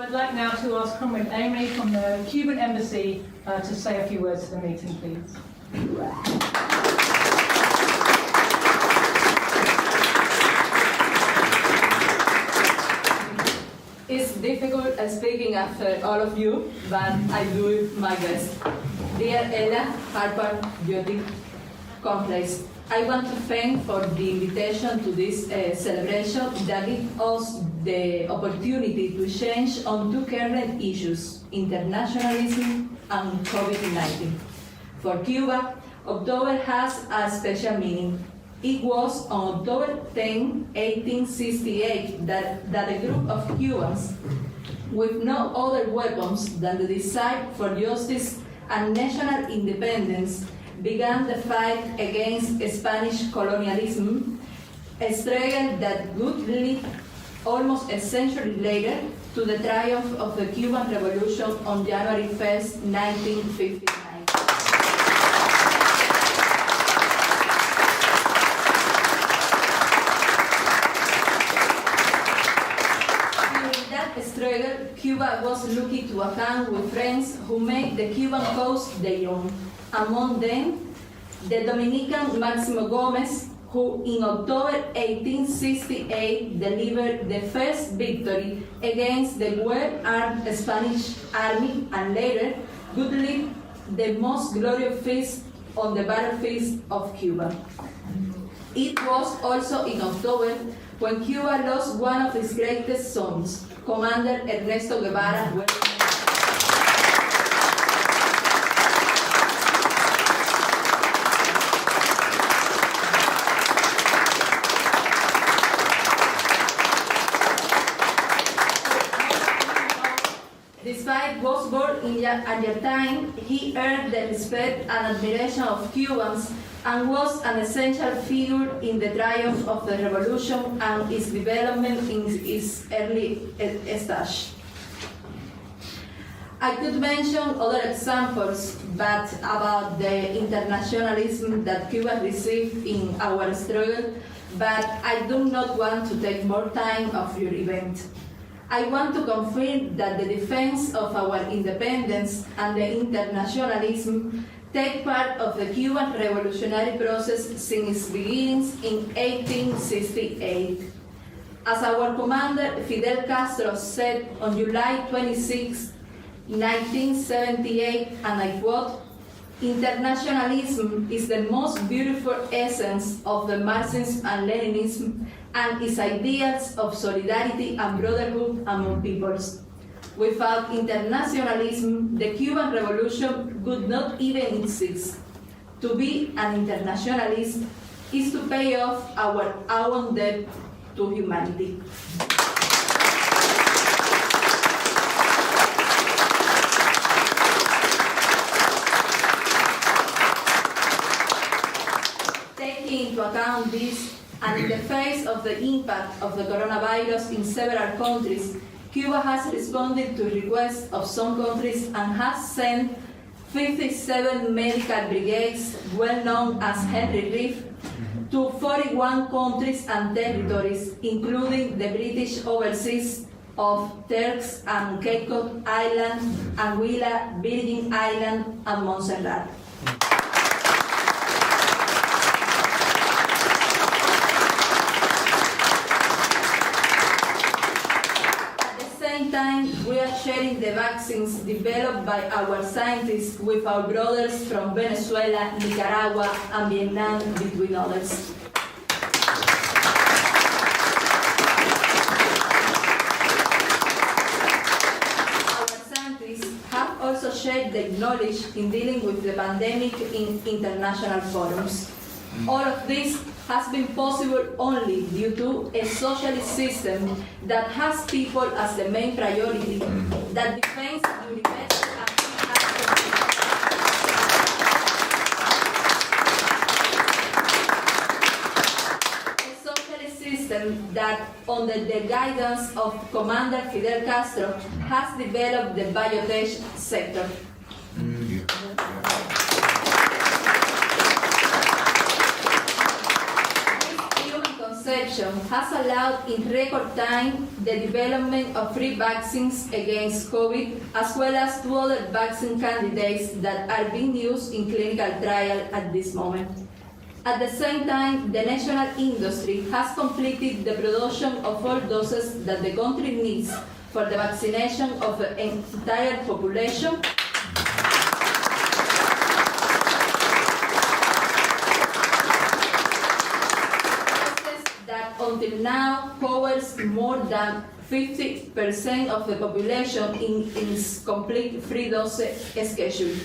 I'd like now to ask Comrade Aymee from the Cuban embassy to say a few words to the meeting, please. It's difficult speaking after all of you, but I do my best. Dear Ella, Harper, Jyoti, Complex, I want to thank for the invitation to this celebration that gives us the opportunity to change on two current issues, internationalism and COVID-19. For Cuba, October has a special meaning. It was on October 10, 1868, that a group of Cubans with no other weapons than the desire for justice and national independence began the fight against Spanish colonialism, a struggle that would lead almost a century later to the triumph of the Cuban Revolution on January 1st, 1959. Struggle, Cuba was lucky to account with friends who made the Cuban cause their own. Among them, the Dominican Máximo Gómez, who in October 1868 delivered the first victory against the well-armed Spanish army and later would lead the most glorious feast on the battlefield of Cuba. It was also in October when Cuba lost one of its greatest sons, Commander Ernesto Guevara. Despite was born in Argentine, he earned the respect and admiration of Cubans and was an essential figure in the triumph of the revolution and its development in its early stage. I could mention other examples, but about the internationalism that Cuba received in our struggle, but I do not want to take more time of your event. I want to confirm that the defense of our independence and the internationalism take part of the Cuban revolutionary process since its beginnings in 1868. As our commander Fidel Castro said on July 26, 1978, and I quote, "Internationalism is the most beautiful essence of the Marxism and Leninism and its ideals of solidarity and brotherhood among peoples. Without internationalism, the Cuban Revolution would not even exist. To be an internationalist is to pay off our own debt to humanity." Taking into account this, and in the face of the impact of the coronavirus in several countries, Cuba has responded to requests of some countries and has sent 57 medical brigades, well known as Henry Reef, to 41 countries and territories, including the British overseas of Turks and Caicos Islands, Anguilla, Virgin Islands, and Montserrat. We are sharing the vaccines developed by our scientists with our brothers from Venezuela, Nicaragua, and Vietnam, between others. Our scientists have also shared their knowledge in dealing with the pandemic in international forums. All of this has been possible only due to a socialist system that has people as the main priority, that defends universal a socialist system that, under the guidance of Commander Fidel Castro, has developed the biotech sector. conception has allowed in record time the development of free vaccines against COVID, as well as 2 other vaccine candidates that are being used in clinical trial at this moment. At the same time, the national industry has completed the production of all doses that the country needs for the vaccination of the entire population. That until now covers more than 50% of the population in its complete free dose schedule.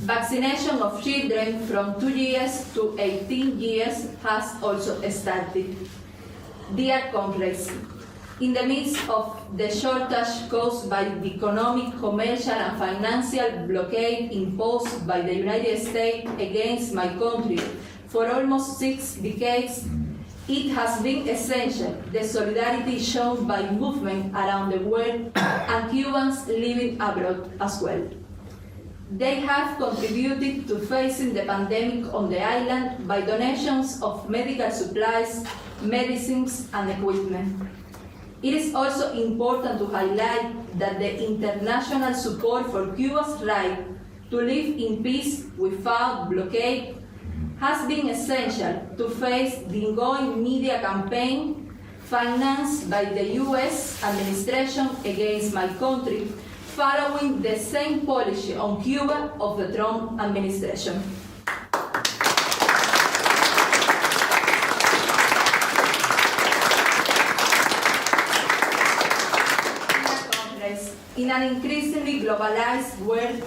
Vaccination of children from 2 years to 18 years has also started. Dear Congress, in the midst of the shortage caused by the economic, commercial, and financial blockade imposed by the United States against my country for almost 6 decades, it has been essential the solidarity shown by movements around the world and Cubans living abroad as well. They have contributed to facing the pandemic on the island by donations of medical supplies, medicines, and equipment. It is also important to highlight that the international support for Cuba's right to live in peace without blockade has been essential to face the ongoing media campaign financed by the US administration against my country, following the same policy on Cuba of the Trump administration. In an increasingly globalized world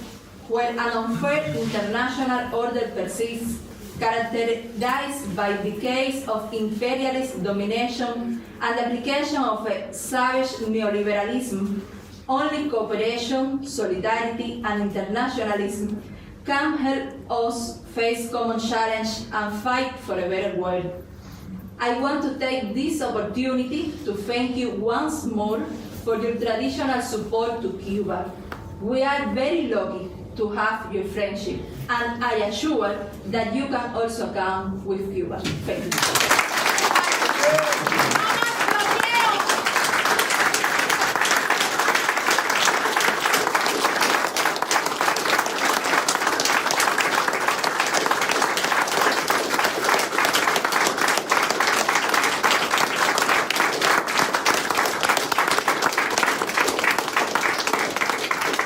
where an unfair international order persists, characterized by decades of imperialist domination and the application of a savage neoliberalism, only cooperation, solidarity, and internationalism can help us face common challenge and fight for a better world. I want to take this opportunity to thank you once more for your traditional support to Cuba. We are very lucky to have your friendship, and I assure that you can also count with Cuba. Thank you.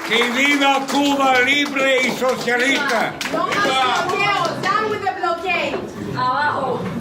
¡Que viva Cuba libre y socialista! No más bloqueo, down with the blockade. Abajo.